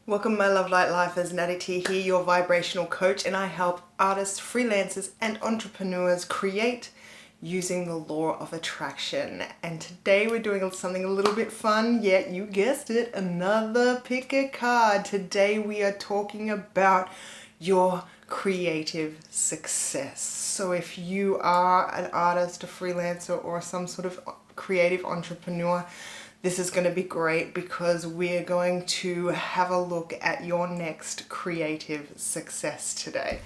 Welcome my Love Light Lifers, Natty T here, your vibrational coach, and I help artists, freelancers and entrepreneurs create using the law of attraction. And today we're doing something a little bit fun, yeah, you guessed it, another pick a card. Today we are talking about your creative success. So if you are an artist, a freelancer or some sort of creative entrepreneur, this is going to be great because we're going to have a look at your next creative success today.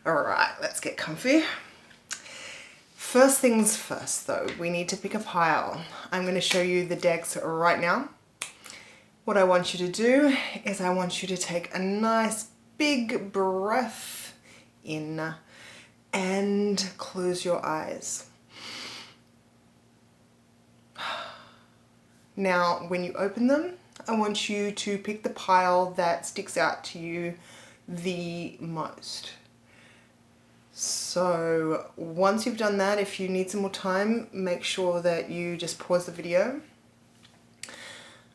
All right, let's get comfy. First things first though, we need to pick a pile. I'm going to show you the decks right now. What I want you to do is I want you to take a nice big breath in and close your eyes. Now, when you open them, I want you to pick the pile that sticks out to you the most. So once you've done that, if you need some more time, make sure that you just pause the video.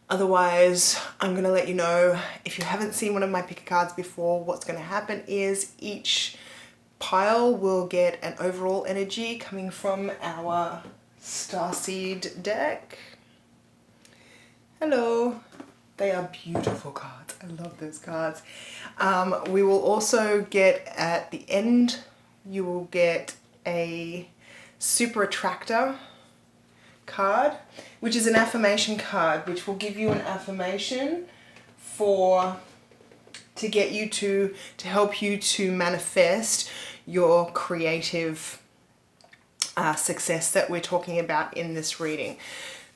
Otherwise, I'm going to let you know, if you haven't seen one of my pick cards before, what's going to happen is each pile will get an overall energy coming from our Starseed deck. Hello. They are beautiful cards. I love those cards. We will also get at the end, you will get a super attractor card, which is an affirmation card, which will give you an affirmation to get you to help you to manifest your creative success that we're talking about in this reading.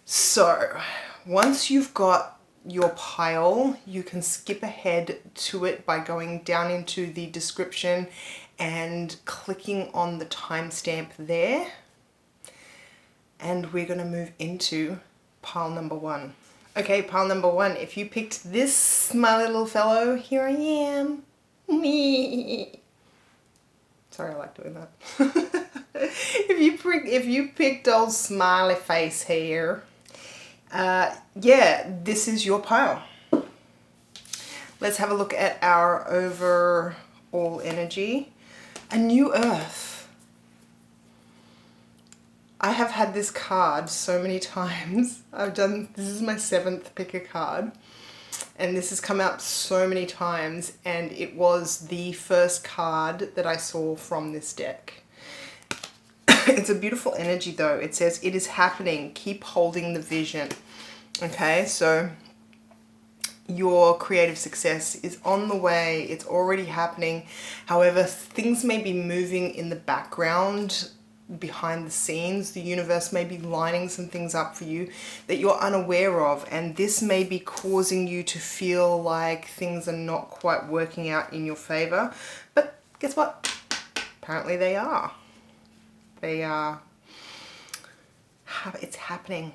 So once you've got your pile, you can skip ahead to it by going down into the description and clicking on the timestamp there. And we're going to move into pile number one. Okay, pile number one. If you picked this smiley little fellow, here I am. Me. Sorry, I like doing that. If you picked old smiley face here, yeah, this is your pile. Let's have a look at our overall energy. A new earth. I have had this card so many times. This is my 7th pick a card, and this has come out so many times, and it was the first card that I saw from this deck. It's a beautiful energy though. It says, it is happening. Keep holding the vision. Okay, so your creative success is on the way. It's already happening. However, things may be moving in the background, behind the scenes. The universe may be lining some things up for you that you're unaware of. And this may be causing you to feel like things are not quite working out in your favor. But guess what? Apparently they are. They are. It's happening.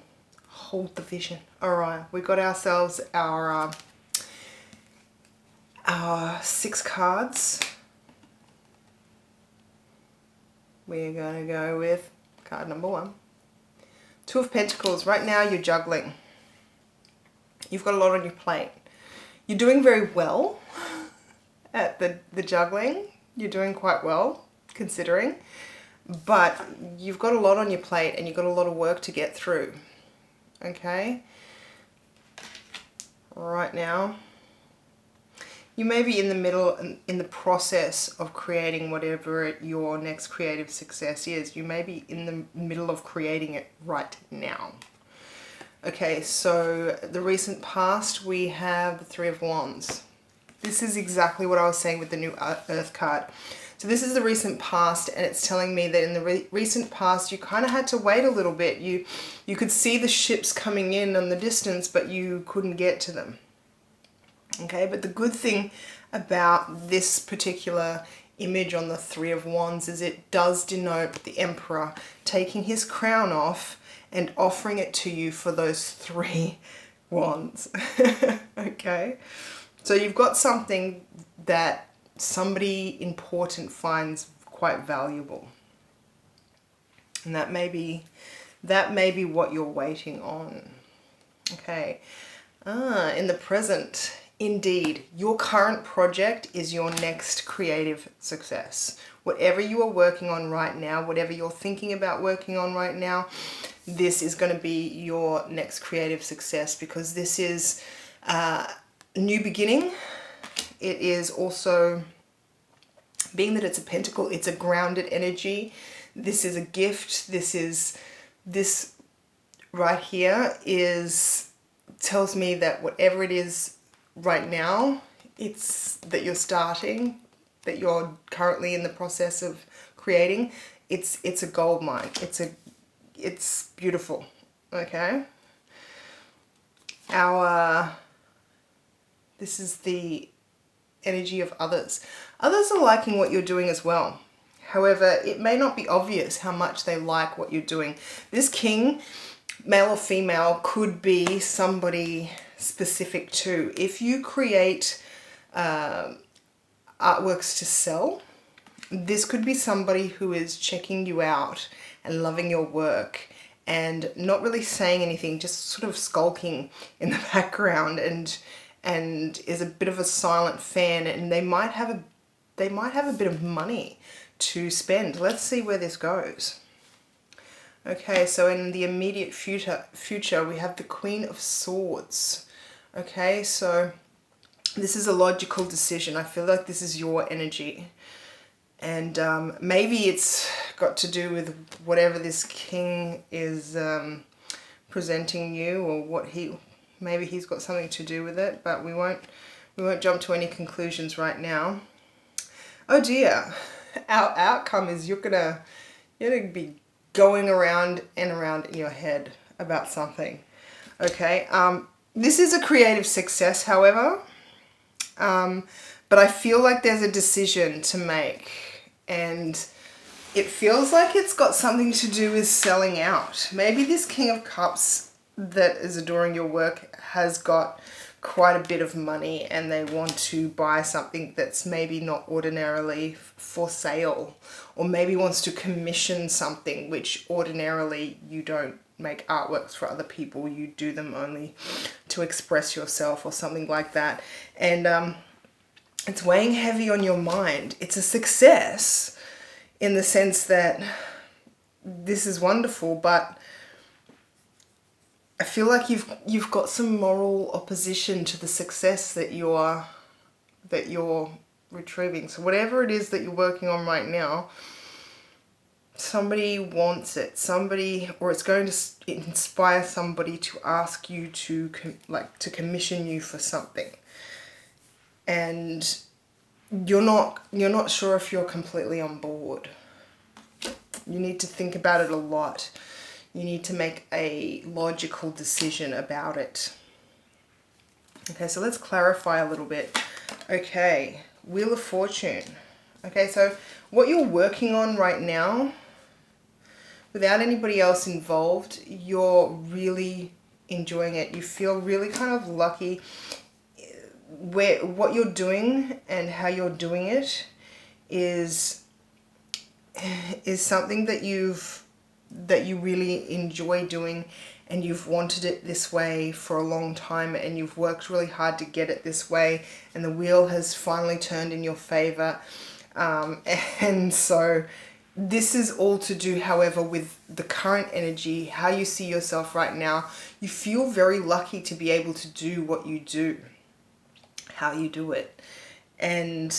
Hold the vision. All right, we got ourselves our 6 cards. We're going to go with card number 1. 2 of Pentacles. Right now you're juggling. You've got a lot on your plate. You're doing very well at the juggling. You're doing quite well, considering. But you've got a lot on your plate and you've got a lot of work to get through. Okay? Right now, you may be in the middle, in the process of creating whatever your next creative success is. You may be in the middle of creating it right now. Okay, so the recent past, we have the 3 of Wands. This is exactly what I was saying with the new Earth card. So this is the recent past, and it's telling me that in the recent past you kind of had to wait a little bit. You could see the ships coming in the distance, but you couldn't get to them. Okay, but the good thing about this particular image on the 3 of Wands is it does denote the Emperor taking his crown off and offering it to you for those 3 wands. Okay, so you've got something that somebody important finds quite valuable, and that may be what you're waiting on. Okay, in the present, Indeed, your current project is your next creative success. Whatever you are working on right now, whatever you're thinking about working on right now, this is going to be your next creative success, because this is a new beginning. It is also, being that it's a pentacle, it's a grounded energy. This is a gift. This right here tells me that whatever it is right now, it's that you're starting, that you're currently in the process of creating, it's a gold mine. It's beautiful. Okay. This is the energy of others. Others are liking what you're doing as well. However, it may not be obvious how much they like what you're doing. This king, male or female, could be somebody specific too. If you create artworks to sell, this could be somebody who is checking you out and loving your work and not really saying anything, just sort of skulking in the background, and is a bit of a silent fan, and they might have a bit of money to spend. Let's see where this goes. Okay, so in the immediate future we have the Queen of Swords. Okay, so this is a logical decision. I feel like this is your energy. And maybe it's got to do with whatever this king is presenting you, or maybe he's got something to do with it, but we won't jump to any conclusions right now. Oh dear, our outcome is you're gonna be going around and around in your head about something. Okay, this is a creative success, however, but I feel like there's a decision to make, and it feels like it's got something to do with selling out. Maybe this King of Cups that is adoring your work has got quite a bit of money, and they want to buy something that's maybe not ordinarily for sale, or maybe wants to commission something which ordinarily you don't make artworks for other people, you do them only to express yourself or something like that. And it's weighing heavy on your mind. It's a success in the sense that this is wonderful, but I feel like you've got some moral opposition to the success that you're retrieving. So whatever it is that you're working on right now, somebody wants it. Or it's going to inspire somebody to ask you to commission you for something. And you're not sure if you're completely on board. You need to think about it a lot. You need to make a logical decision about it. Okay, so let's clarify a little bit. Okay, Wheel of Fortune. Okay, so what you're working on right now, without anybody else involved, you're really enjoying it. You feel really kind of lucky. What you're doing and how you're doing it is something that you really enjoy doing, and you've wanted it this way for a long time, and you've worked really hard to get it this way, and the wheel has finally turned in your favor. And so this is all to do, however, with the current energy, how you see yourself right now. You feel very lucky to be able to do what you do, how you do it. And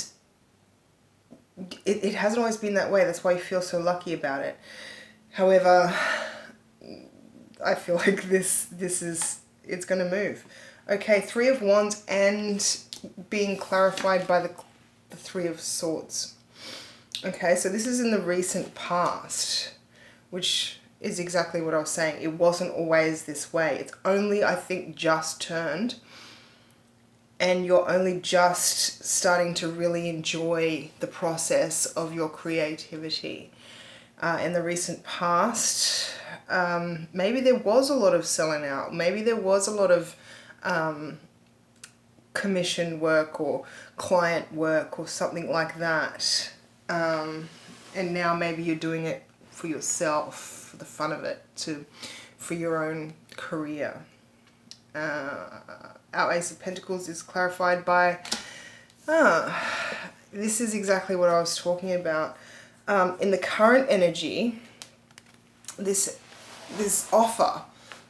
it hasn't always been that way. That's why you feel so lucky about it. However, I feel like it's going to move. Okay, Three of Wands and being clarified by the Three of Swords. Okay, so this is in the recent past, which is exactly what I was saying. It wasn't always this way. It's only, I think, just turned. And you're only just starting to really enjoy the process of your creativity. In the recent past, maybe there was a lot of selling out. Maybe there was a lot of commission work or client work or something like that. And now maybe you're doing it for yourself, for the fun of it, for your own career. Our Ace of Pentacles is clarified by, this is exactly what I was talking about. In the current energy, this offer,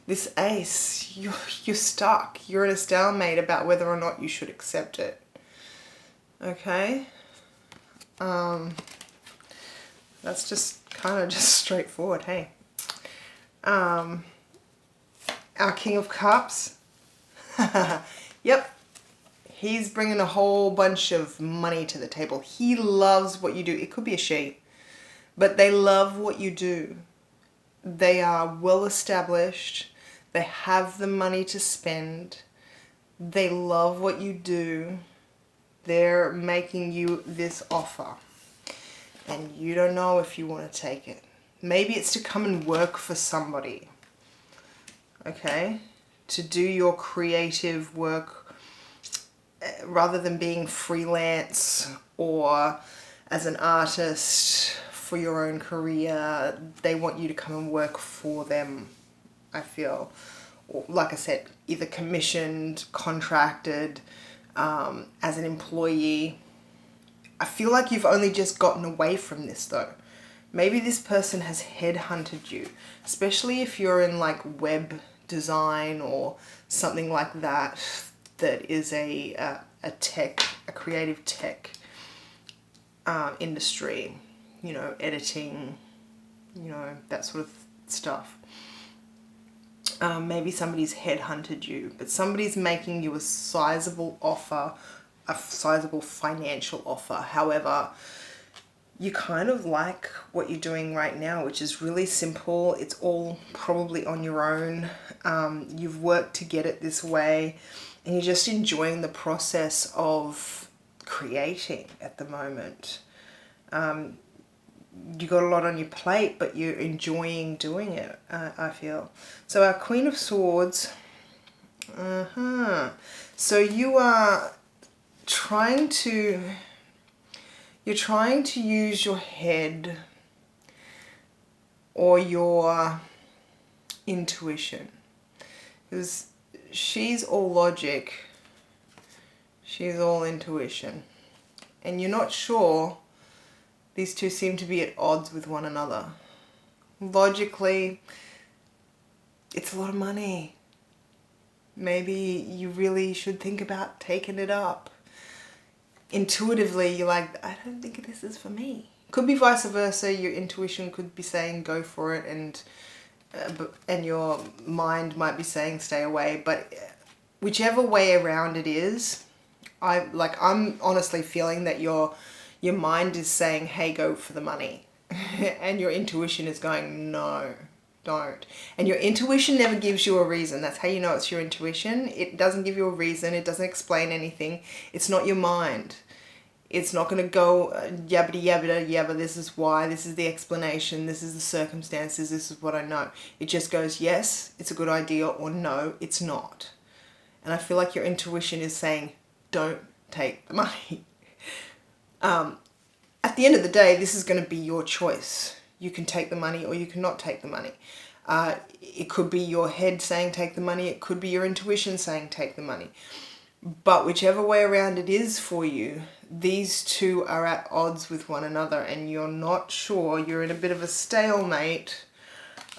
this ace, you're stuck. You're in a stalemate about whether or not you should accept it. Okay? That's just kind of just straightforward, hey? Our King of Cups. Yep. He's bringing a whole bunch of money to the table. He loves what you do. It could be a she, but they love what you do. They are well established. They have the money to spend. They love what you do. They're making you this offer. And you don't know if you want to take it. Maybe it's to come and work for somebody. Okay? To do your creative work rather than being freelance or as an artist for your own career. They want you to come and work for them, I feel. Or, like I said, either commissioned, contracted, as an employee. I feel like you've only just gotten away from this though. Maybe this person has headhunted you, especially if you're in like web design or something like that, that is a creative tech industry, you know, editing, you know, that sort of stuff. Maybe somebody's headhunted you, but somebody's making you a sizable offer, a sizable financial offer. However, you kind of like what you're doing right now, which is really simple. It's all probably on your own. You've worked to get it this way, and you're just enjoying the process of creating at the moment. You got a lot on your plate, but you're enjoying doing it, I feel. So our Queen of Swords. So you are trying to... You're trying to use your head or your intuition. Because she's all logic. She's all intuition. And you're not sure. These two seem to be at odds with one another. Logically, it's a lot of money. Maybe you really should think about taking it up. Intuitively, you're like, I don't think this is for me. Could be vice versa. Your intuition could be saying go for it, and your mind might be saying stay away. But whichever way around it is, I'm honestly feeling that your mind is saying, hey, go for the money. And your intuition is going, no, don't. And your intuition never gives you a reason. That's how you know it's your intuition. It doesn't give you a reason. It doesn't explain anything. It's not your mind. It's not going to go yabbity yabbida yabba, this is why, this is the explanation, this is the circumstances, this is what I know. It just goes, yes, it's a good idea, or no, it's not. And I feel like your intuition is saying, don't take the money. At the end of the day, this is going to be your choice. You can take the money or you cannot take the money. It could be your head saying take the money. It could be your intuition saying take the money. But whichever way around it is for you, these two are at odds with one another and you're not sure. You're in a bit of a stalemate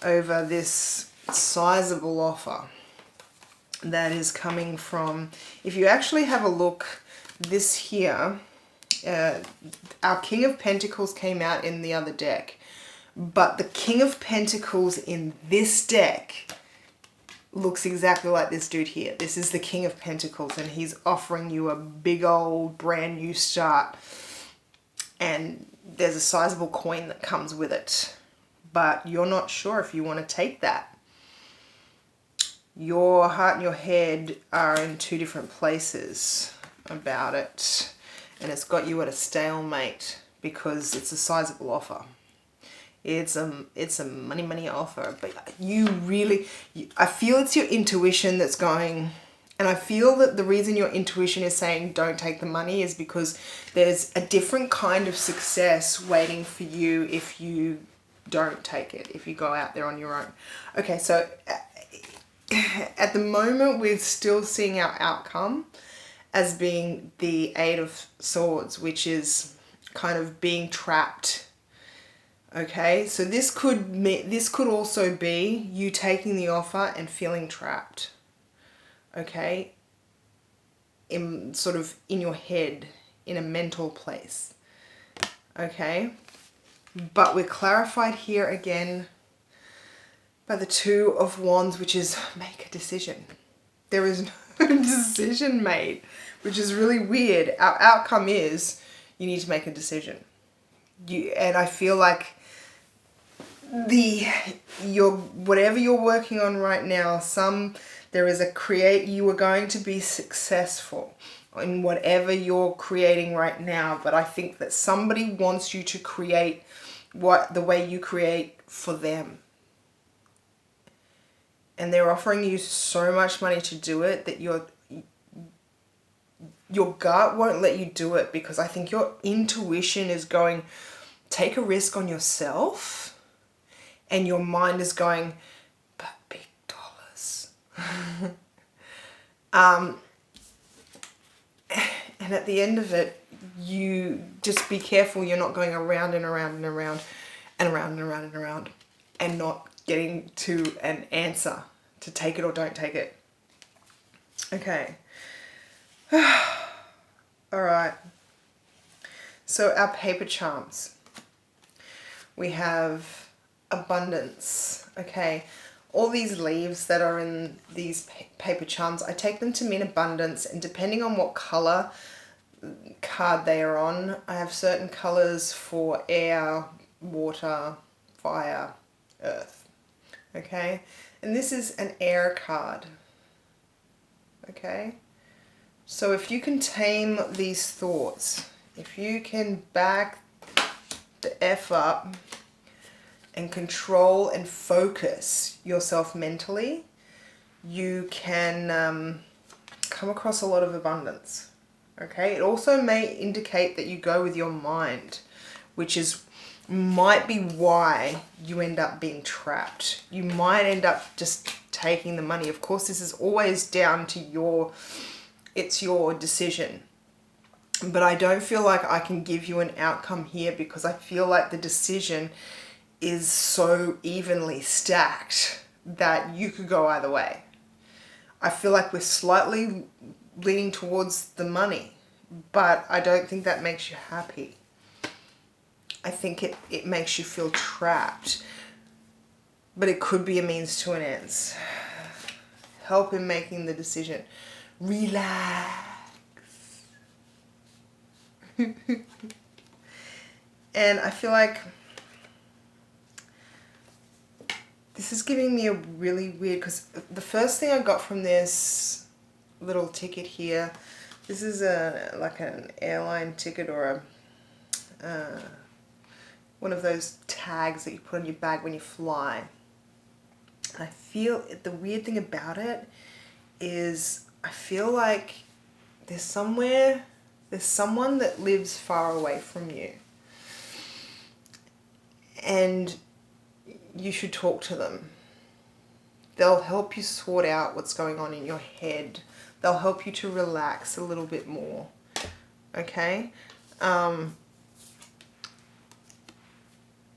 over this sizable offer that is coming from... If you actually have a look, this here... our King of Pentacles came out in the other deck, but the King of Pentacles in this deck looks exactly like this dude here. This is the King of Pentacles, and he's offering you a big old brand new start, and there's a sizable coin that comes with it, but you're not sure if you want to take that. Your heart and your head are in two different places about it. And it's got you at a stalemate because it's a sizable offer. It's a money offer. But I feel it's your intuition that's going... And I feel that the reason your intuition is saying don't take the money is because there's a different kind of success waiting for you if you don't take it, if you go out there on your own. Okay, so at the moment we're still seeing our outcome as being the Eight of Swords, which is kind of being trapped. Okay, so this could also be you taking the offer and feeling trapped. Okay, in sort of in your head, in a mental place. Okay, but we're clarified here again by the Two of Wands, which is make a decision. There is no decision made, which is really weird. Our outcome is you need to make a decision. And I feel like whatever you're working on right now, you are going to be successful in whatever you're creating right now, but I think that somebody wants you to create the way you create for them. And they're offering you so much money to do it that your gut won't let you do it, because I think your intuition is going, take a risk on yourself, and your mind is going, but big dollars. And at the end of it, you just be careful you're not going around and around and around and around and around and around and not getting to an answer to take it or don't take it. Okay. All right. So our paper charms. We have abundance. Okay. All these leaves that are in these paper charms, I take them to mean abundance, and depending on what color card they are on, I have certain colors for air, water, fire, earth. Okay, and this is an air card. Okay, so if you can tame these thoughts, if you can back the F up and control and focus yourself mentally, you can come across a lot of abundance. Okay, it also may indicate that you go with your mind, which might be why you end up being trapped. You might end up just taking the money. Of course, this is always down to it's your decision. But I don't feel like I can give you an outcome here, because I feel like the decision is so evenly stacked that you could go either way. I feel like we're slightly leaning towards the money, but I don't think that makes you happy. I think it makes you feel trapped, but it could be a means to an end. Help in making the decision. Relax. And I feel like this is giving me a really weird, because the first thing I got from this little ticket here, this is like an airline ticket or one of those tags that you put on your bag when you fly. And I feel the weird thing about it is I feel like there's someone that lives far away from you, and you should talk to them. They'll help you sort out what's going on in your head. They'll help you to relax a little bit more. Okay?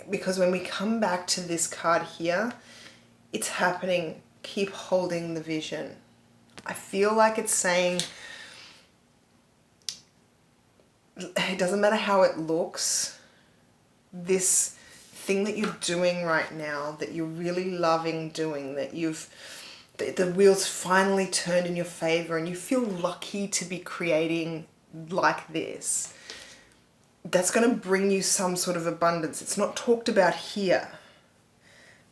Because when we come back to this card here, it's happening. Keep holding the vision. I feel like it's saying, it doesn't matter how it looks, this thing that you're doing right now, that you're really loving doing, that the wheels finally turned in your favor and you feel lucky to be creating like this, that's going to bring you some sort of abundance. It's not talked about here.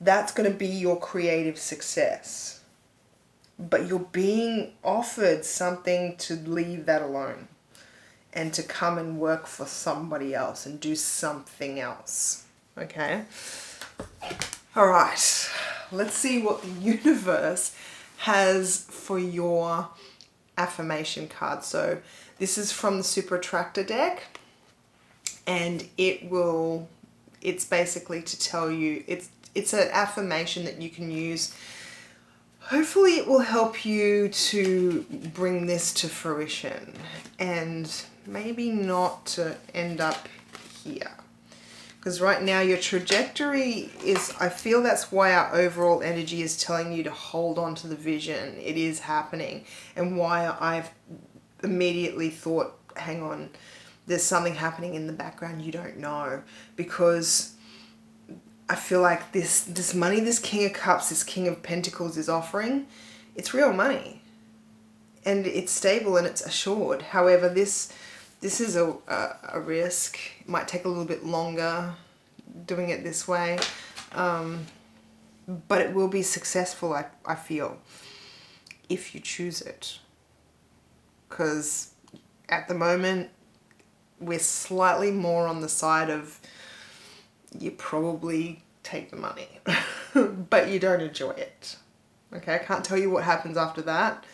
That's going to be your creative success. But you're being offered something to leave that alone and to come and work for somebody else and do something else. Okay? All right. Let's see what the universe has for your affirmation card. So this is from the Super Attractor deck, and it's basically to tell you, it's an affirmation that you can use hopefully it will help you to bring this to fruition and maybe not to end up here. Because right now your trajectory is, I feel that's why our overall energy is telling you to hold on to the vision. It is happening. And why I've immediately thought, hang on, there's something happening in the background you don't know. Because I feel like this money, this King of Cups, this King of Pentacles is offering, it's real money. And it's stable and it's assured. However, this is a risk. It might take a little bit longer doing it this way. But it will be successful, I feel, if you choose it. Because at the moment, we're slightly more on the side of you probably take the money, but you don't enjoy it. Okay, I can't tell you what happens after that.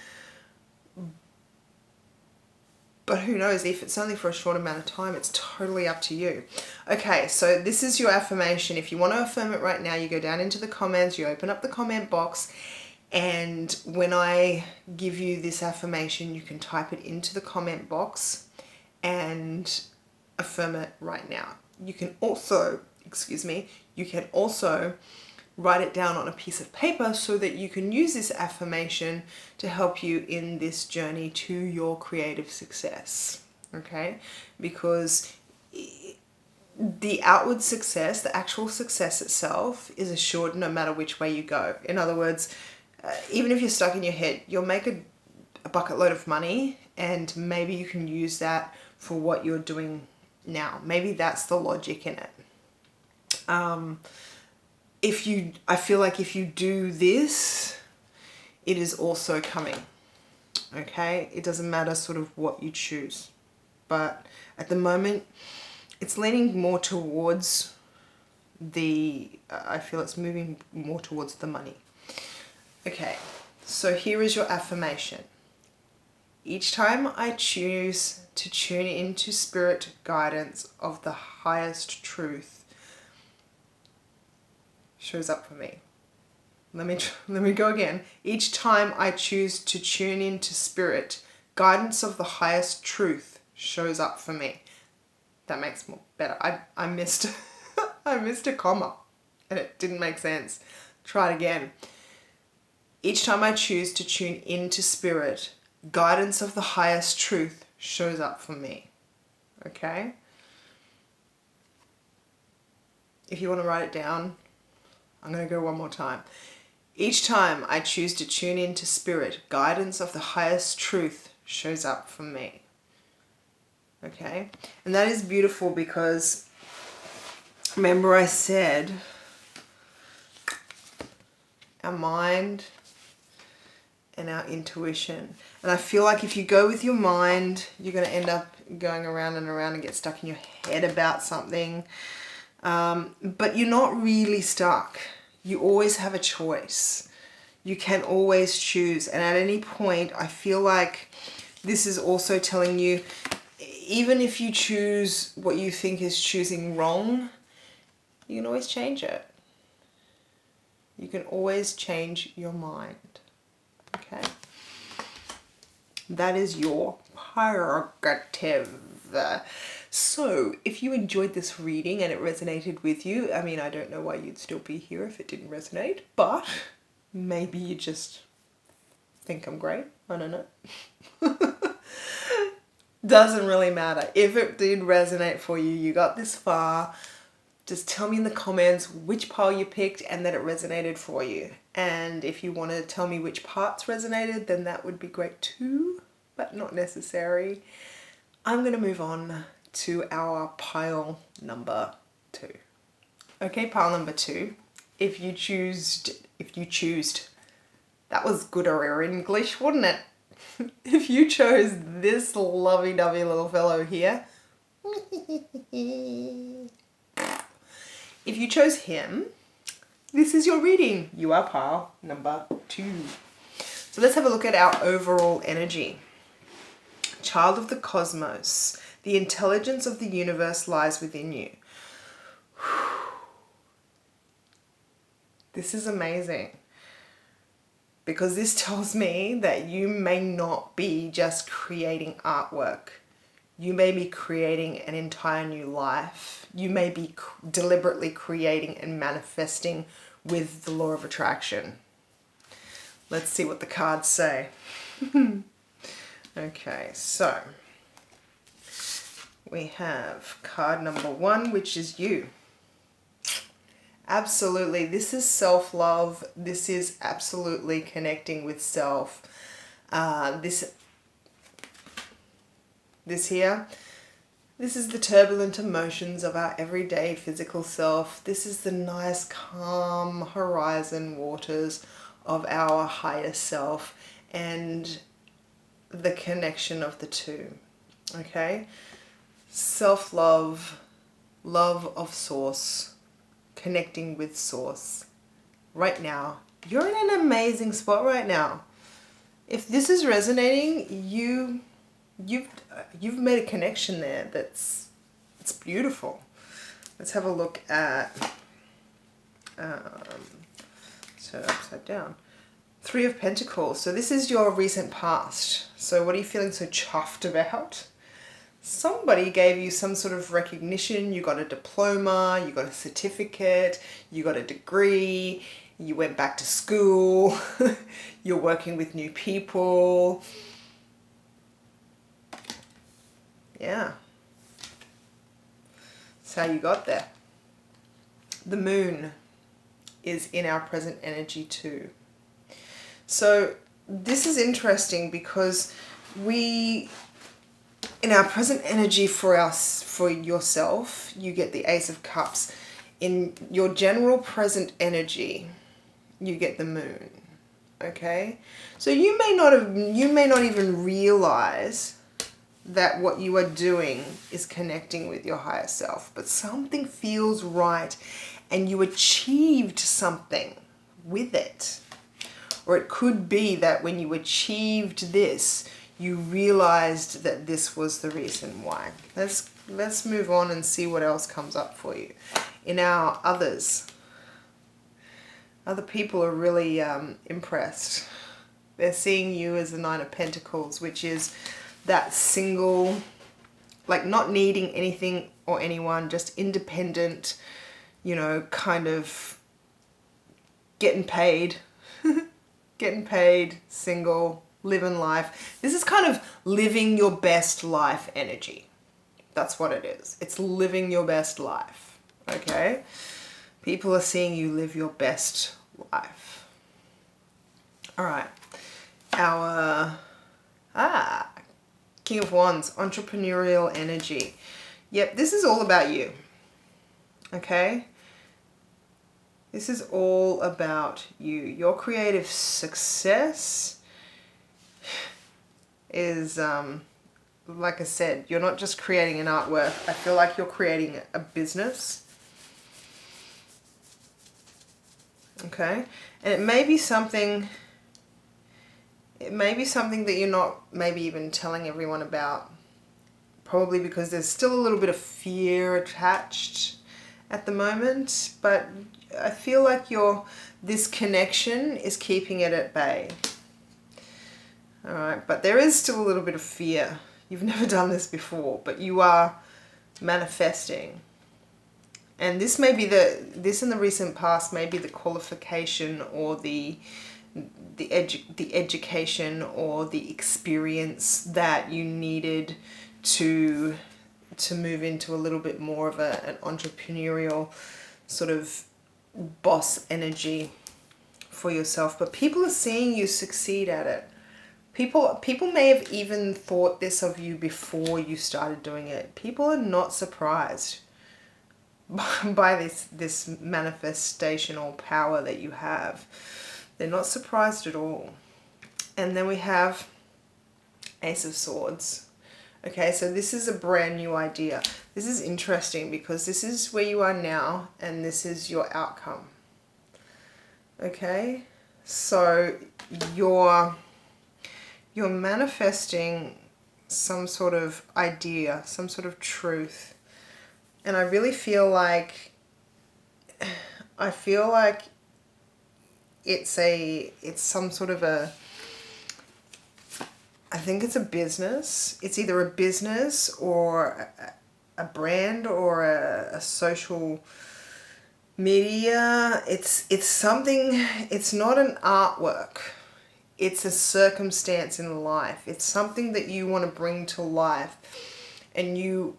But who knows, if it's only for a short amount of time, it's totally up to you. Okay, so this is your affirmation. If you want to affirm it right now, you go down into the comments, you open up the comment box, and when I give you this affirmation, you can type it into the comment box and affirm it right now. You can also, you can also write it down on a piece of paper so that you can use this affirmation to help you in this journey to your creative success. Okay? Because the outward success, the actual success itself, is assured no matter which way you go. In other words, even if you're stuck in your head, you'll make a bucket load of money, and maybe you can use that for what you're doing now. Maybe that's the logic in it. I feel like if you do this, it is also coming. Okay? It doesn't matter sort of what you choose. But at the moment, it's leaning more towards I feel it's moving more towards the money. Okay, so here is your affirmation. Each time I choose to tune into spirit guidance of the highest truth, shows up for me. Let me go again. Each time I choose to tune into spirit, guidance of the highest truth shows up for me. That makes more better. I missed I missed a comma and it didn't make sense. Try it again. Each time I choose to tune into spirit, guidance of the highest truth shows up for me. Okay? If you want to write it down, I'm going to go one more time. Each time I choose to tune into spirit, guidance of the highest truth shows up for me. Okay? And that is beautiful because remember I said our mind and our intuition. And I feel like if you go with your mind, you're going to end up going around and around and get stuck in your head about something. But you're not really stuck. You always have a choice. You can always choose. And at any point, I feel like this is also telling you, even if you choose what you think is choosing wrong, you can always change it. You can always change your mind. Okay? That is your prerogative. So, if you enjoyed this reading and it resonated with you, I mean, I don't know why you'd still be here if it didn't resonate, but maybe you just think I'm great. I don't know. Doesn't really matter. If it did resonate for you, you got this far, just tell me in the comments which pile you picked and that it resonated for you. And if you want to tell me which parts resonated, then that would be great too, but not necessary. I'm going to move on to our pile number 2. Okay, pile number 2. If you choose, that was gooder English, wouldn't it? If you chose this lovey-dovey little fellow here, if you chose him, this is your reading. You are pile number 2. So let's have a look at our overall energy. Child of the cosmos, the intelligence of the universe lies within you. This is amazing. because this tells me that you may not be just creating artwork. You may be creating an entire new life. You may be deliberately creating and manifesting with the law of attraction. Let's see what the cards say. Okay, so we have card number 1, which is you. Absolutely, this is self-love. This is absolutely connecting with self. This here, this is the turbulent emotions of our everyday physical self. This is the nice, calm horizon waters of our higher self and the connection of the two. Okay? Self-love, love of source, connecting with source. Right now, you're in an amazing spot right now. If this is resonating, you've made a connection there it's beautiful. Let's have a look at so upside down. 3 of Pentacles. So this is your recent past. So what are you feeling so chuffed about? Somebody gave you some sort of recognition. You got a diploma, you got a certificate, you got a degree, you went back to school, you're working with new people. Yeah. That's how you got there. The moon is in our present energy too. So this is interesting because in our present energy for yourself, you get the Ace of Cups. In your general present energy, you get the moon. Okay? So you may not even realize that what you are doing is connecting with your higher self, but something feels right and you achieved something with it. Or it could be that when you achieved this, you realized that this was the reason why. Let's move on and see what else comes up for you. In our others, other people are really impressed. They're seeing you as the 9 of Pentacles, which is that single, like not needing anything or anyone, just independent, you know, kind of getting paid, single, living life. This is kind of living your best life energy. That's what it is. It's living your best life. Okay? People are seeing you live your best life. All right. Our King of Wands, entrepreneurial energy. Yep, this is all about you. Okay? This is all about you. Your creative success is, like I said, you're not just creating an artwork. I feel like you're creating a business. Okay? And it may be something that you're not maybe even telling everyone about. Probably because there's still a little bit of fear attached at the moment. But I feel like this connection is keeping it at bay. Alright, but there is still a little bit of fear. You've never done this before, but you are manifesting. And this may be this in the recent past may be the qualification or the education or the experience that you needed to move into a little bit more of an entrepreneurial sort of boss energy for yourself. But people are seeing you succeed at it. People may have even thought this of you before you started doing it. People are not surprised by this manifestational power that you have. They're not surprised at all. And then we have Ace of Swords. Okay, so this is a brand new idea. This is interesting because this is where you are now and this is your outcome. Okay, so you're manifesting some sort of idea, some sort of truth. And I really feel like it's some sort of I think it's a business. It's either a business or a brand or a social media. It's something, it's not an artwork. It's a circumstance in life. It's something that you want to bring to life. And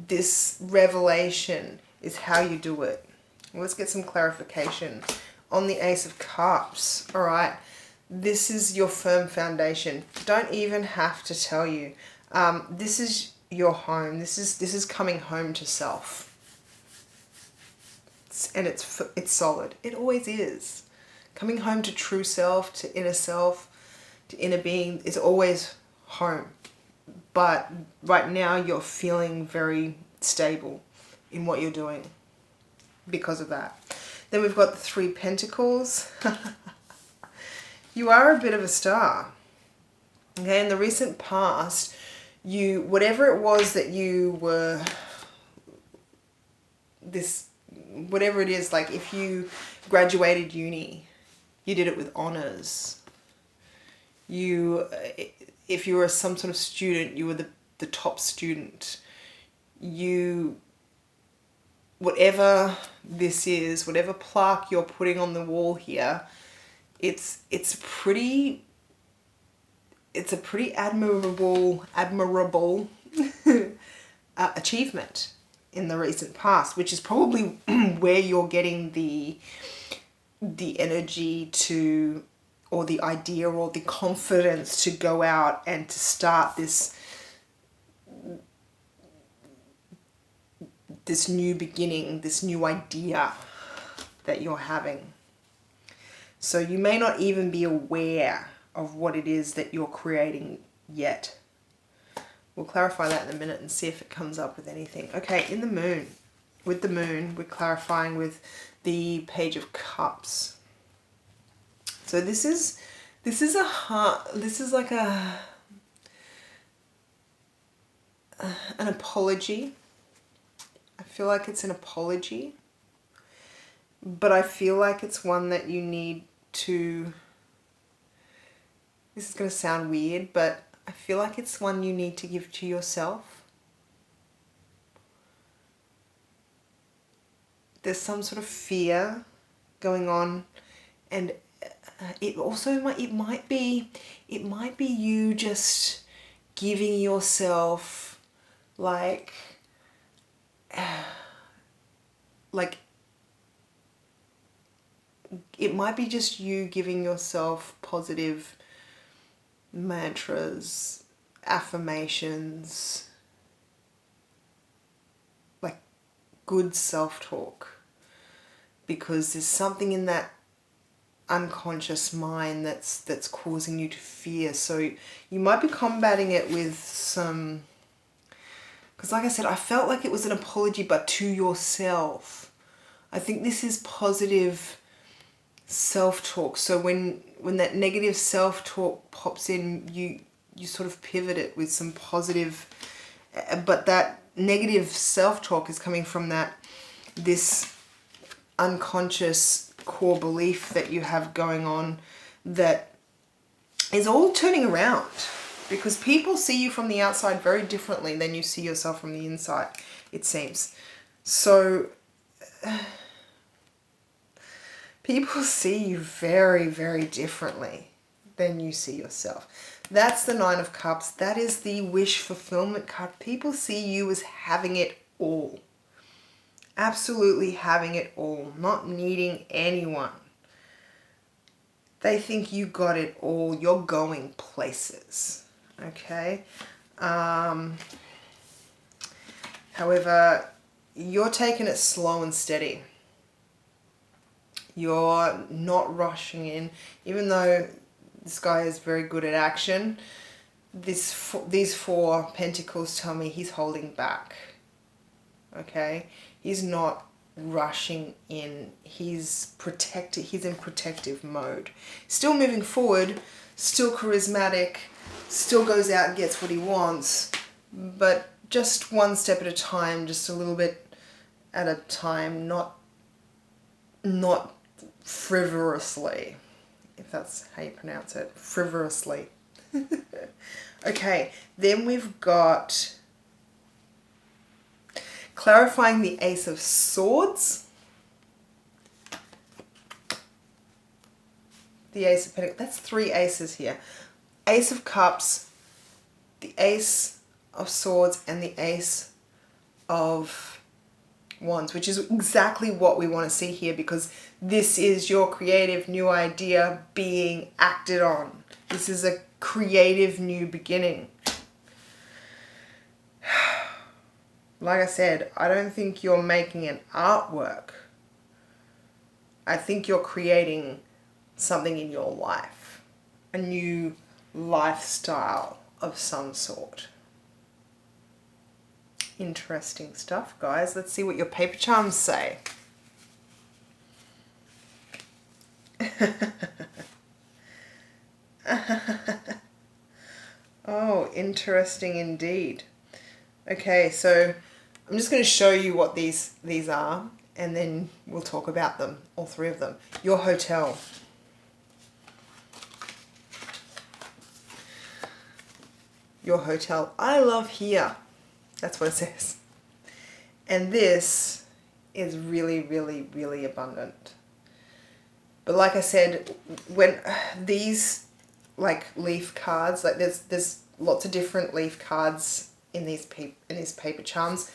this revelation is how you do it. Let's get some clarification on the Ace of Cups. All right. This is your firm foundation. Don't even have to tell you. This is your home. This is coming home to self. And it's solid. It always is. Coming home to true self, to inner being is always home. But right now you're feeling very stable in what you're doing because of that. Then we've got the Three Pentacles. You are a bit of a star. Okay, in the recent past, whatever it was that you were, whatever it is, like if you graduated uni, you did it with honors. If you were some sort of student, you were the top student. Whatever this is, whatever plaque you're putting on the wall here, it's a pretty admirable achievement in the recent past, which is probably where you're getting the energy to, or the idea or the confidence to go out and to start this new beginning, this new idea that you're having. So you may not even be aware of what it is that you're creating yet. We'll clarify that in a minute and see if it comes up with anything. Okay, in the moon. With the moon, we're clarifying with the Page of Cups. So this is like an apology. I feel like it's an apology. But I feel like it's one that you need to, this is going to sound weird, but I feel like it's one you need to give to yourself. There's some sort of fear going on, and it might be you just giving yourself like it might be just you giving yourself positive mantras, affirmations, like good self-talk, because there's something in that unconscious mind that's causing you to fear. So you might be combating it with some, because like I said, I felt like it was an apology, but to yourself. I think this is positive self-talk. So when that negative self-talk pops in, you sort of pivot it with some positive, but that negative self-talk is coming from this unconscious core belief that you have going on that is all turning around, because people see you from the outside very differently than you see yourself from the inside, it seems. So people see you very, very differently than you see yourself. That's the Nine of Cups. That is the wish fulfillment card. People see you as having it all. Absolutely having it all. Not needing anyone. They think you got it all. You're going places. Okay? However, you're taking it slow and steady. You're not rushing in, even though this guy is very good at action. These four pentacles tell me he's holding back. Okay, he's not rushing in. He's protected. He's in protective mode. Still moving forward. Still charismatic. Still goes out and gets what he wants, but just one step at a time. Just a little bit at a time. Not frivolously, if that's how you pronounce it, frivolously. Okay, then we've got clarifying the Ace of Swords, the Ace of Pentacles. That's 3 aces here. Ace of Cups, the Ace of Swords, and the Ace of Wands, which is exactly what we want to see here, because this is your creative new idea being acted on. This is a creative new beginning. Like I said, I don't think you're making an artwork. I think you're creating something in your life, a new lifestyle of some sort. Interesting stuff, guys. Let's see what your paper charms say. Oh, interesting indeed. Okay, so I'm just going to show you what these are, and then we'll talk about them, all 3 of them. Your hotel. Your hotel. I love here. That's what it says. And this is really, really, really abundant. But like I said, when these like leaf cards, like there's lots of different leaf cards in these paper charms.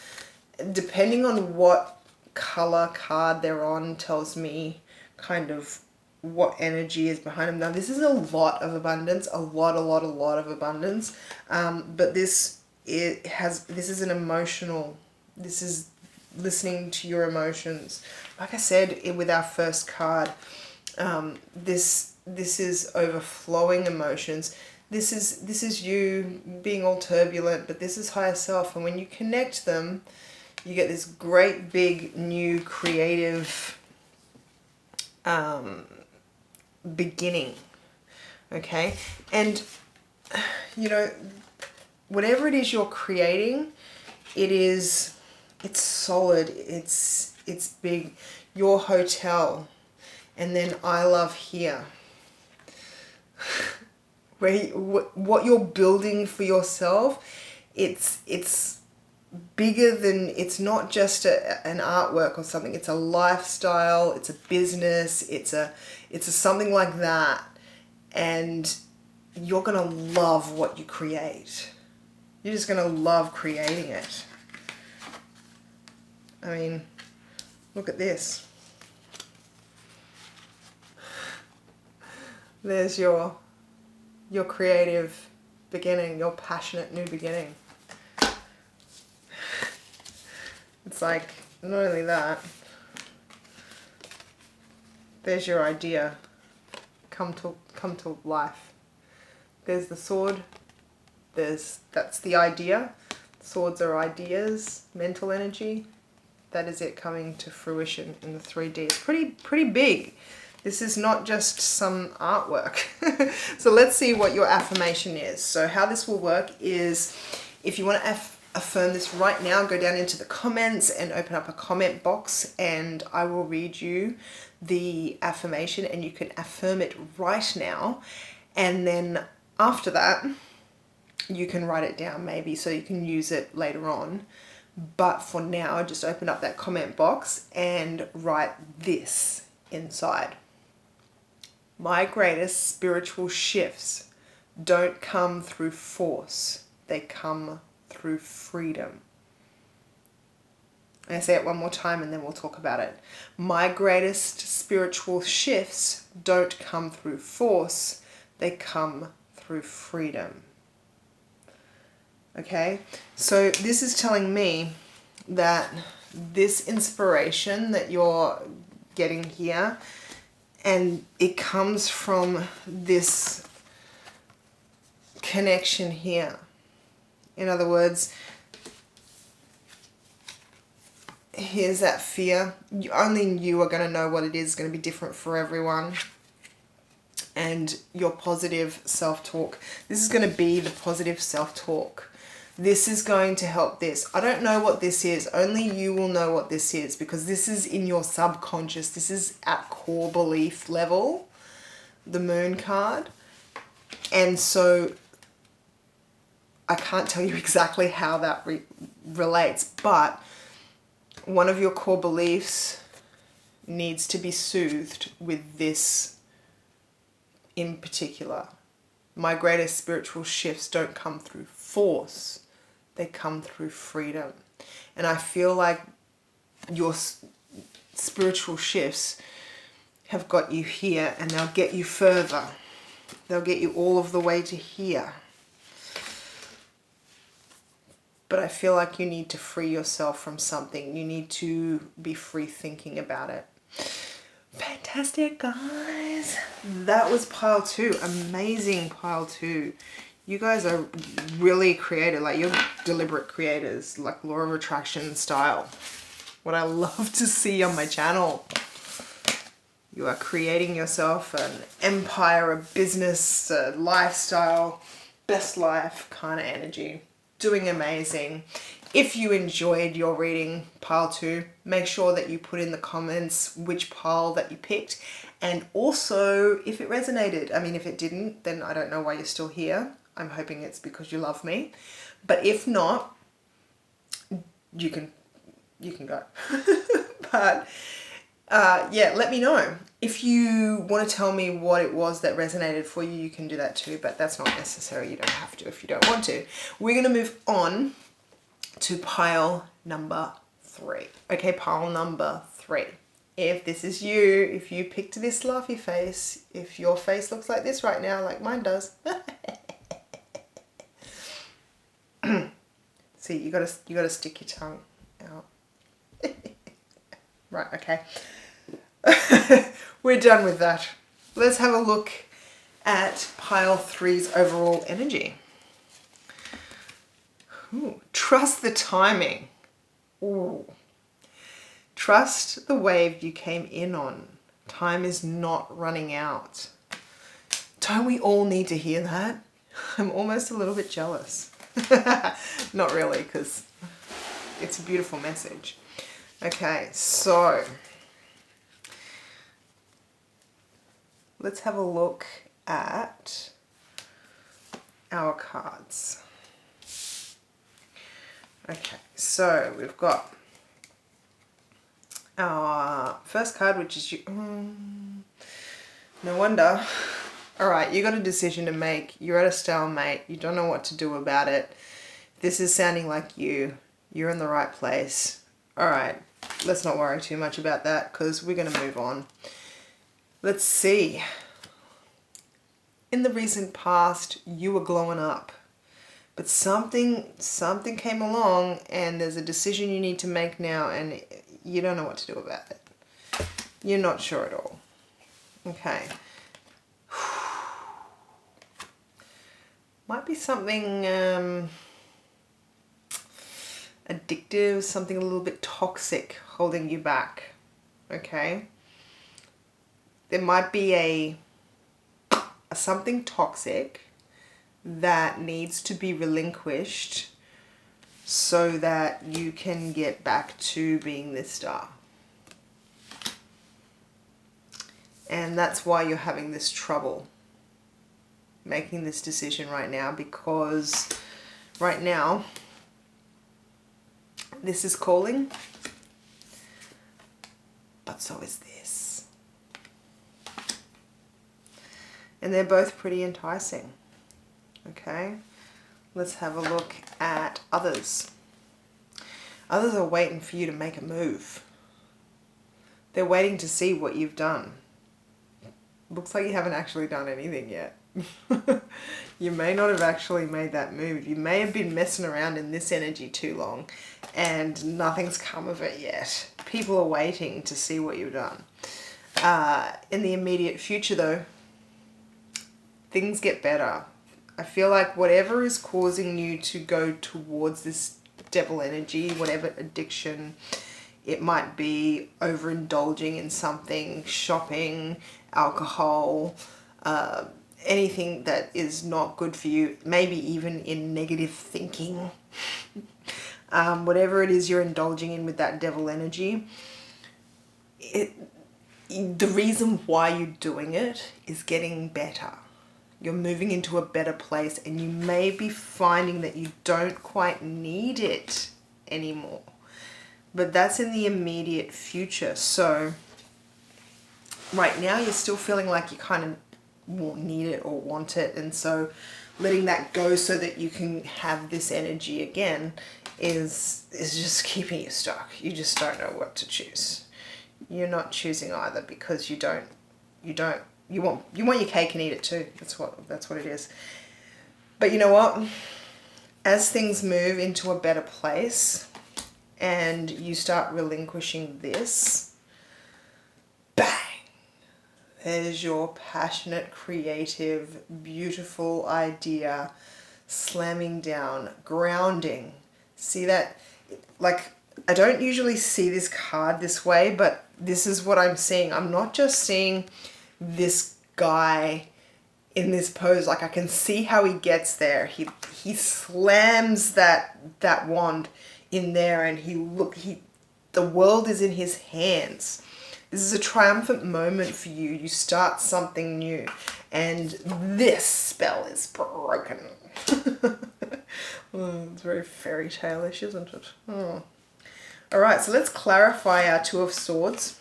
Depending on what color card they're on tells me kind of what energy is behind them. Now this is a lot of abundance, a lot of abundance. But this is an emotional, this is listening to your emotions. Like I said with our first card, this is overflowing emotions. This is you being all turbulent, but this is higher self. And when you connect them, you get this great big new creative beginning. Okay, and you know, whatever it is you're creating, it's solid, it's big. Your hotel, and then I love here. What you're building for yourself, it's bigger than, it's not just an artwork or something. It's a lifestyle, it's a business, it's a something like that, and you're gonna love what you create. You're just gonna love creating it. I mean, look at this. There's your creative beginning, your passionate new beginning. It's like, not only that, there's your idea come to life. There's the sword, that's the idea. Swords are ideas, mental energy. That is it coming to fruition in the 3D. It's pretty big. This is not just some artwork. So let's see what your affirmation is. So how this will work is, if you want to affirm this right now, go down into the comments and open up a comment box, and I will read you the affirmation, and you can affirm it right now. And then after that, you can write it down maybe so you can use it later on. But for now, just open up that comment box and write this inside. My greatest spiritual shifts don't come through force. They come through freedom. I'm going to say it one more time and then we'll talk about it. My greatest spiritual shifts don't come through force. They come through freedom. Okay, so this is telling me that this inspiration that you're getting here, and it comes from this connection here. In other words, here's that fear. Only you are going to know what it is. It's going to be different for everyone. And your positive self-talk. This is going to be the positive self-talk This is going to help this. I don't know what this is. Only you will know what this is, because this is in your subconscious. This is at core belief level, the Moon card. And so I can't tell you exactly how that relates, but one of your core beliefs needs to be soothed with this in particular. My greatest spiritual shifts don't come through force. They come through freedom. And I feel like your spiritual shifts have got you here, and they'll get you further. They'll get you all of the way to here. But I feel like you need to free yourself from something. You need to be free thinking about it. Fantastic, guys. That was pile 2. Amazing pile 2. You guys are really creative. Like, you're deliberate creators, like law of attraction style. What I love to see on my channel. You are creating yourself an empire, a business, a lifestyle, best life kind of energy. Doing amazing. If you enjoyed your reading, pile 2, make sure that you put in the comments which pile that you picked, and also if it resonated. I mean, if it didn't, then I don't know why you're still here. I'm hoping it's because you love me. But if not, you can go. But yeah, let me know. If you want to tell me what it was that resonated for you, you can do that too, but that's not necessary. You don't have to if you don't want to. We're going to move on to pile number 3. Okay, pile number 3. If this is you, if you picked this laughy face, if your face looks like this right now, like mine does. See, you gotta stick your tongue out. Right, okay. We're done with that. Let's have a look at pile 3's overall energy. Ooh, trust the timing. Ooh. Trust the wave you came in on. Time is not running out. Don't we all need to hear that? I'm almost a little bit jealous. Not really, because it's a beautiful message. Okay, so let's have a look at our cards. Okay, so we've got our first card, which is you. No wonder. All right, you got a decision to make. You're at a stalemate. You don't know what to do about it. This is sounding like you. You're in the right place. All right, let's not worry too much about that, because we're going to move on. Let's see. In the recent past, you were glowing up. But something came along, and there's a decision you need to make now, and you don't know what to do about it. You're not sure at all. Okay. Might be something addictive, something a little bit toxic holding you back. Okay. There might be a something toxic that needs to be relinquished so that you can get back to being this star. And that's why you're having this trouble making this decision right now, because right now this is calling, but so is this. And they're both pretty enticing. Okay, let's have a look at others. Others are waiting for you to make a move. They're waiting to see what you've done. Looks like you haven't actually done anything yet. You may not have actually made that move. You may have been messing around in this energy too long and nothing's come of it yet. People are waiting to see what you've done. In the immediate future though, things get better. I feel like whatever is causing you to go towards this devil energy, whatever addiction, it might be overindulging in something, shopping, alcohol, anything that is not good for you, maybe even in negative thinking, whatever it is you're indulging in with that devil energy, the reason why you're doing it is getting better. You're moving into a better place, and you may be finding that you don't quite need it anymore. But that's in the immediate future. So right now you're still feeling like you kind of won't need it or want it, and so letting that go so that you can have this energy again is just keeping you stuck. You just don't know what to choose. You're not choosing either, because you want your cake and eat it too. That's what it is. But you know what? As things move into a better place and you start relinquishing this, bang! There's your passionate, creative, beautiful idea slamming down, grounding. See that? Like, I don't usually see this card this way, but this is what I'm seeing. I'm not just seeing this guy in this pose. Like, I can see how he gets there. He slams that wand in there, and the world is in his hands. This is a triumphant moment for you. You start something new, and this spell is broken. Oh, it's very fairy tale-ish, isn't it? Oh. All right, so let's clarify our Two of Swords.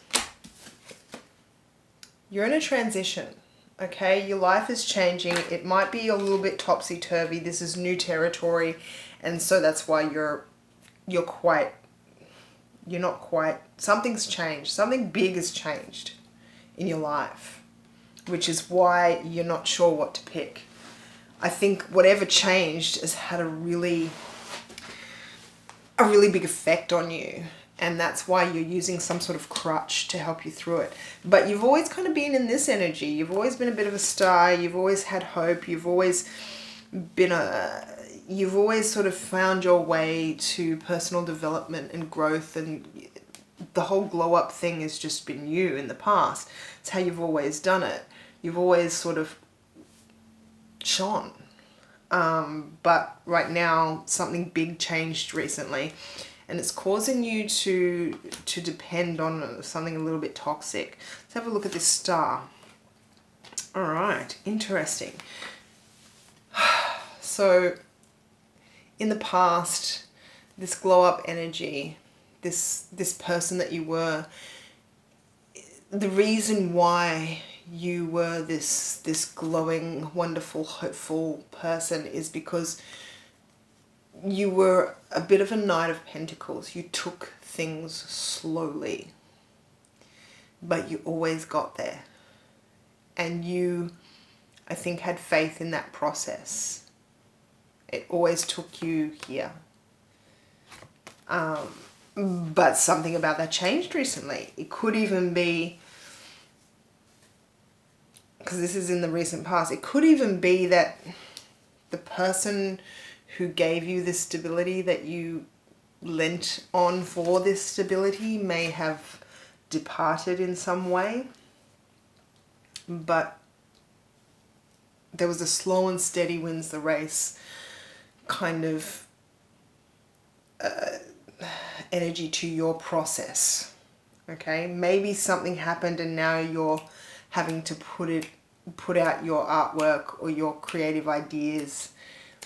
You're in a transition, okay? Your life is changing. It might be a little bit topsy-turvy. This is new territory, and so that's why something's changed. Something big has changed in your life, which is why you're not sure what to pick. I think whatever changed has had a really big effect on you, and that's why you're using some sort of crutch to help you through it. But you've always kind of been in this energy. You've always been a bit of a star. You've always had hope. You've always sort of found your way to personal development and growth, and the whole glow up thing has just been you in the past. It's how you've always done it. You've always sort of shone. But right now something big changed recently, and it's causing you to depend on something a little bit toxic. Let's have a look at this star. All right, interesting. So in the past, this glow up energy, this person that you were, the reason why you were this glowing, wonderful, hopeful person is because you were a bit of a Knight of Pentacles. You took things slowly, but you always got there. And you, I think, had faith in that process. It always took you here. But something about that changed recently. It could even be, because this is in the recent past, it could even be that the person who gave you this stability, that you lent on for this stability, may have departed in some way. But there was a slow and steady wins the race kind of energy to your process. Okay, maybe something happened and now you're having to put out your artwork or your creative ideas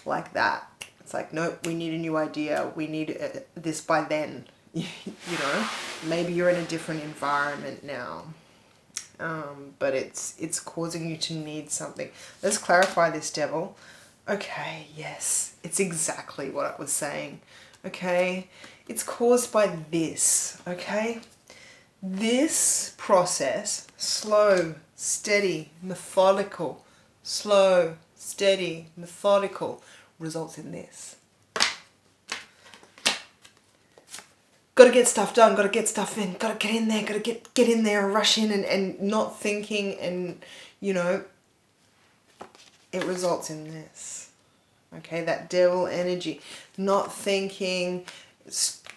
like that. It's like, nope, we need a new idea. We need this by then. You know, maybe you're in a different environment now. But it's causing you to need something. Let's clarify this, devil. Okay, yes, it's exactly what I was saying. Okay, it's caused by this, okay? This process, slow, steady, methodical, slow, steady, methodical, results in this. Got to get stuff done, got to get stuff in, got to get in there, got to get in there and rush in and not thinking, and, you know, it results in this. Okay, that devil energy, not thinking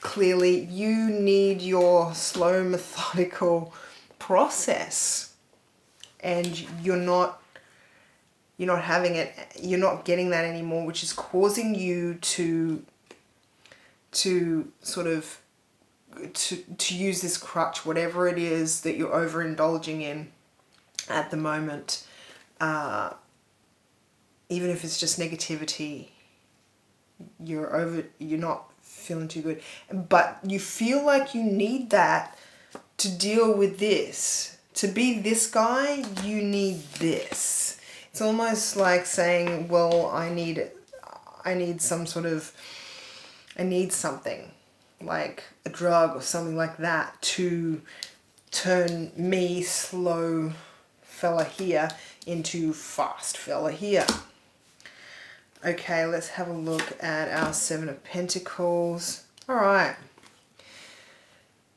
clearly. You need your slow, methodical process, and you're not you're not having it, you're not getting that anymore, which is causing you to sort of to use this crutch, whatever it is that you're overindulging in at the moment, even if it's just negativity, you're not feeling too good, but you feel like you need that to deal with this. To be this guy, you need this. It's almost like saying, well, I need something like a drug or something like that to turn me, slow fella here, into fast fella here. Okay, let's have a look at our Seven of Pentacles. All right.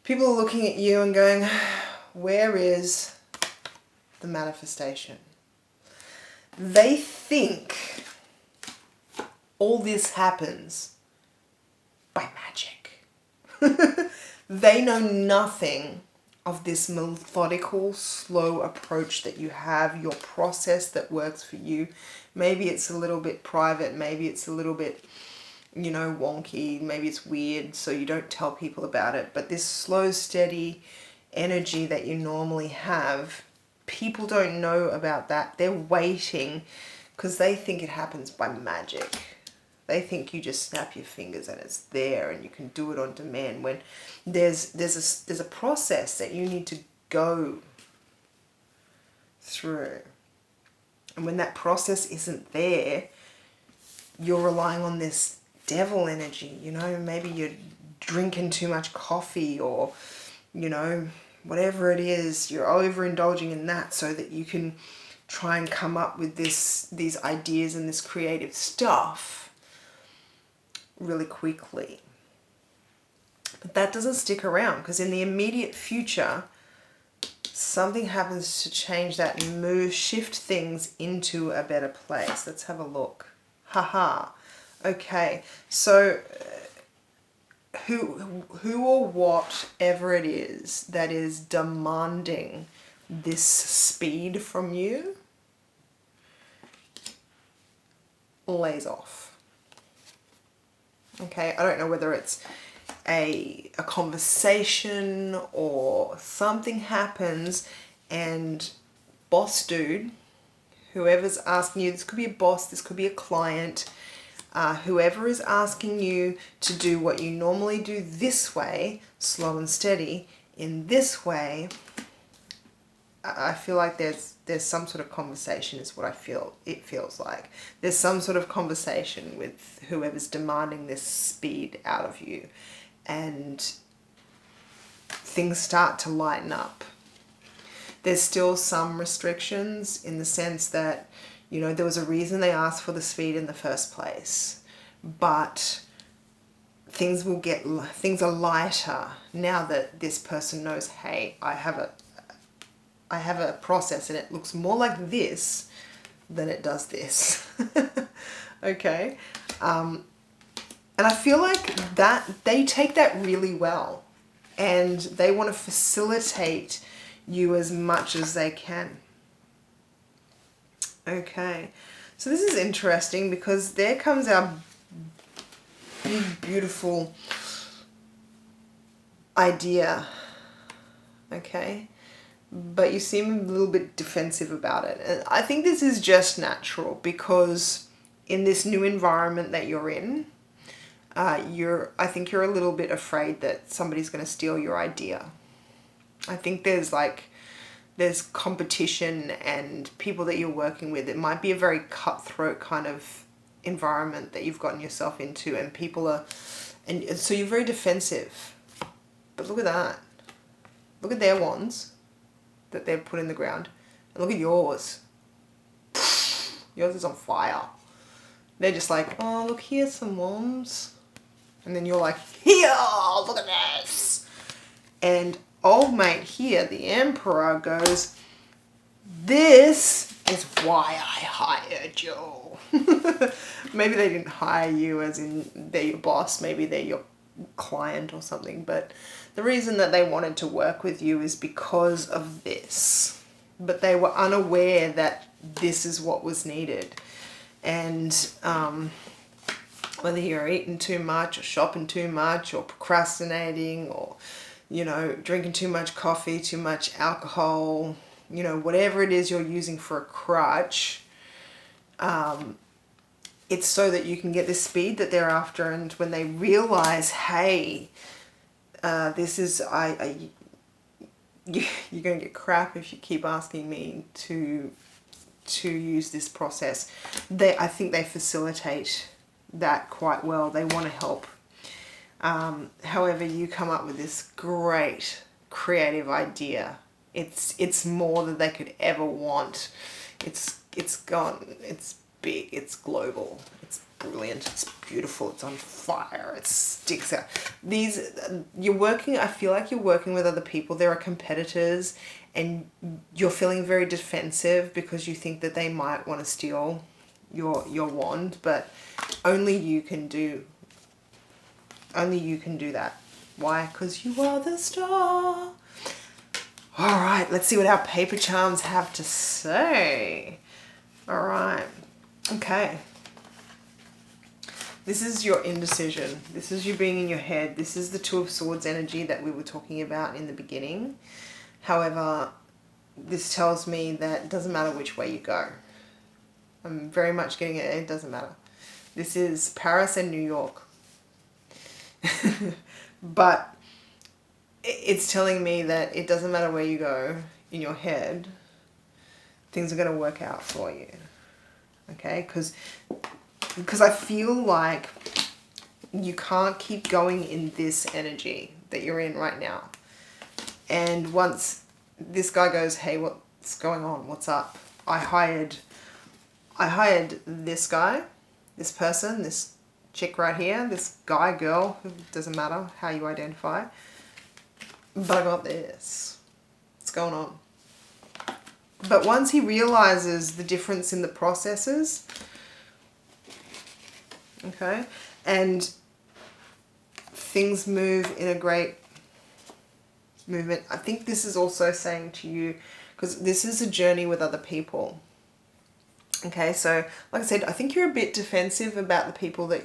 People are looking at you and going, where is the manifestation? They think all this happens by magic. They know nothing of this methodical, slow approach that you have, your process that works for you. Maybe it's a little bit private, maybe it's a little bit, wonky, maybe it's weird, so you don't tell people about it. But this slow, steady energy that you normally have, people don't know about that. They're waiting because they think it happens by magic. They think you just snap your fingers and it's there and you can do it on demand, when there's a process that you need to go through. And when that process isn't there, you're relying on this devil energy, maybe you're drinking too much coffee, or, whatever it is, you're overindulging in that so that you can try and come up with these ideas and this creative stuff really quickly. But that doesn't stick around, because in the immediate future, something happens to change that and shift things into a better place. Let's have a look. Haha. Okay, so who or whatever it is that is demanding this speed from you lays off. Okay, I don't know whether it's a conversation or something happens, and boss dude, whoever's asking you, this could be a boss, this could be a client, whoever is asking you to do what you normally do this way, slow and steady, in this way, I feel like there's some sort of conversation is what it feels like. There's some sort of conversation with whoever's demanding this speed out of you, and things start to lighten up. There's still some restrictions in the sense that, there was a reason they asked for the speed in the first place, but things are lighter now that this person knows, hey, I have a process and it looks more like this than it does this. Okay. And I feel like that they take that really well, and they want to facilitate you as much as they can. Okay. So this is interesting, because there comes our big, beautiful idea. Okay. But you seem a little bit defensive about it. And I think this is just natural, because in this new environment that you're in, I think you're a little bit afraid that somebody's going to steal your idea. I think there's competition and people that you're working with. It might be a very cutthroat kind of environment that you've gotten yourself into, and and so you're very defensive. But look at that. Look at their wands that they've put in the ground, and look at yours. Yours is on fire. They're just like, oh, look, here's some wands. And then you're like, here, look at this. And old mate here, the Emperor, goes, this is why I hired you. Maybe they didn't hire you as in they're your boss, maybe they're your client or something, but the reason that they wanted to work with you is because of this. But they were unaware that this is what was needed. And whether you're eating too much or shopping too much or procrastinating or, you know, drinking too much coffee, too much alcohol, you know, whatever it is you're using for a crutch, it's so that you can get the speed that they're after. And when they realize, hey, this is, you're going to get crap if you keep asking me to use this process. I think they facilitate that quite well. They want to help. However, you come up with this great creative idea. It's more than they could ever want. It's big, it's global, it's brilliant, it's beautiful, it's on fire, it sticks out. I feel like you're working with other people. There are competitors and you're feeling very defensive because you think that they might want to steal your wand, but only you can do that. Why? Because you are the star. All right, let's see what our paper charms have to say. All right. Okay. This is your indecision. This is you being in your head. This is the Two of Swords energy that we were talking about in the beginning. However, this tells me that it doesn't matter which way you go. I'm very much getting it doesn't matter. This is Paris and New York. But it's telling me that it doesn't matter where you go in your head, things are going to work out for you. Okay? Because I feel like you can't keep going in this energy that you're in right now. And once this guy goes, hey, what's going on? What's up? I hired this guy, this person, this chick right here, this guy, girl, it doesn't matter how you identify. But I got this. What's going on? But once he realizes the difference in the processes, okay, and things move in a great movement, I think this is also saying to you, because this is a journey with other people. Okay, so like I said, I think you're a bit defensive about the people that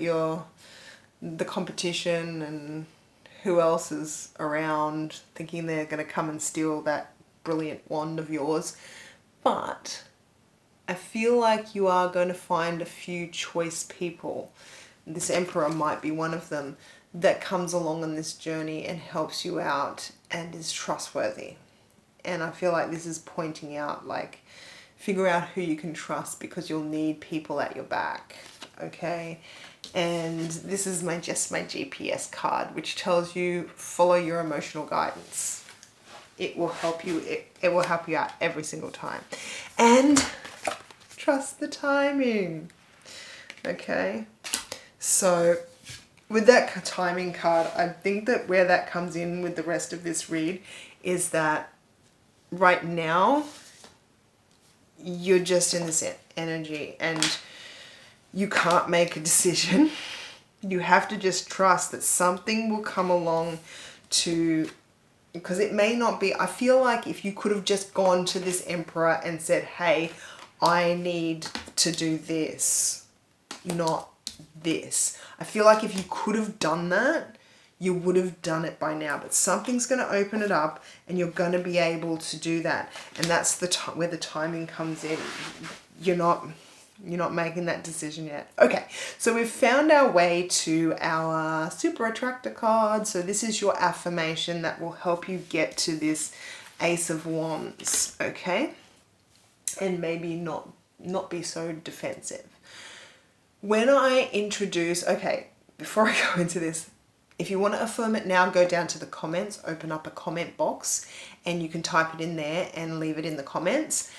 the competition and who else is around, thinking they're going to come and steal that brilliant wand of yours. But I feel like you are going to find a few choice people. This Emperor might be one of them that comes along on this journey and helps you out and is trustworthy. And I feel like this is pointing out, like, figure out who you can trust because you'll need people at your back. Okay? And this is just my GPS card, which tells you follow your emotional guidance. It will help you. It will help you out every single time. And trust the timing. Okay? So with that timing card, I think that where that comes in with the rest of this read is that right now you're just in this energy and you can't make a decision. You have to just trust that something will come along because it may not be, I feel like if you could have just gone to this Emperor and said, hey, I need to do this, not this. I feel like if you could have done that, you would have done it by now. But something's going to open it up and you're going to be able to do that. And that's where the timing comes in. You're not making that decision yet. Okay, so we've found our way to our super attractor card. So this is your affirmation that will help you get to this Ace of Wands, okay? And maybe not be so defensive. When I introduce, okay, before I go into this, if you want to affirm it now, go down to the comments, open up a comment box, and you can type it in there and leave it in the comments.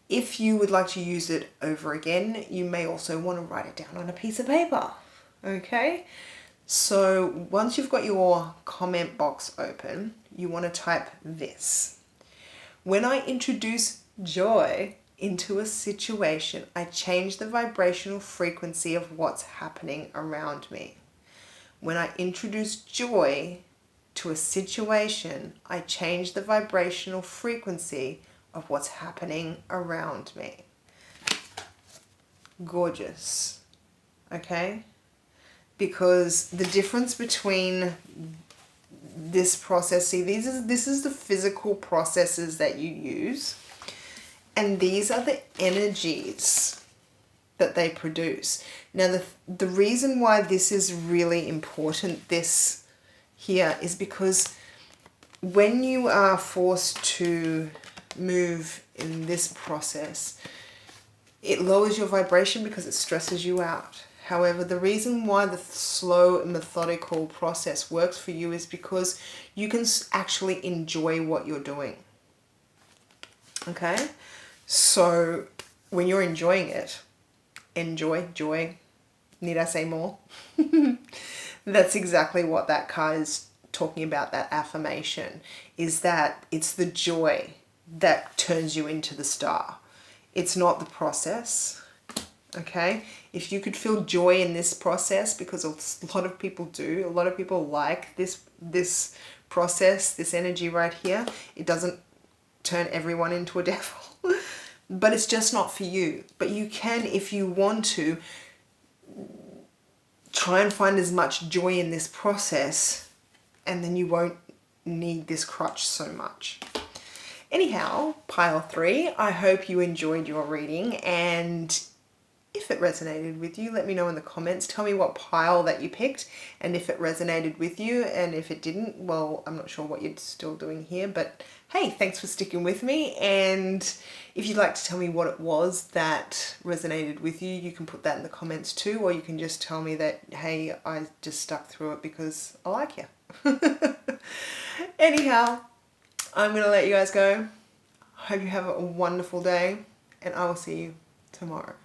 If you would like to use it over again, you may also want to write it down on a piece of paper, okay? So once you've got your comment box open, you want to type this. When I introduce joy into a situation, I change the vibrational frequency of what's happening around me. When I introduce joy to a situation, I change the vibrational frequency of what's happening around me. gorgeous. Okay? Because the difference between this process, see, this is the physical processes that you use, and these are the energies that they produce. Now, the reason why this is really important, this here, is because when you are forced to move in this process, it lowers your vibration because it stresses you out. However, the reason why the slow and methodical process works for you is because you can actually enjoy what you're doing. Okay? So when you're enjoying it, joy, need I say more? That's exactly what that card is talking about, that affirmation, is that it's the joy that turns you into the star. It's not the process. Okay? If you could feel joy in this process, because a lot of people do, a lot of people like this process, this energy right here, it doesn't turn everyone into a devil. But it's just not for you. But you can, if you want to, try and find as much joy in this process, and then you won't need this crutch so much. Anyhow, pile 3, I hope you enjoyed your reading, and if it resonated with you, let me know in the comments. Tell me what pile that you picked, and if it resonated with you, and if it didn't, well, I'm not sure what you're still doing here, but hey, thanks for sticking with me. And if you'd like to tell me what it was that resonated with you, you can put that in the comments too, or you can just tell me that, hey, I just stuck through it because I like you. Anyhow, I'm going to let you guys go. Hope you have a wonderful day, and I will see you tomorrow.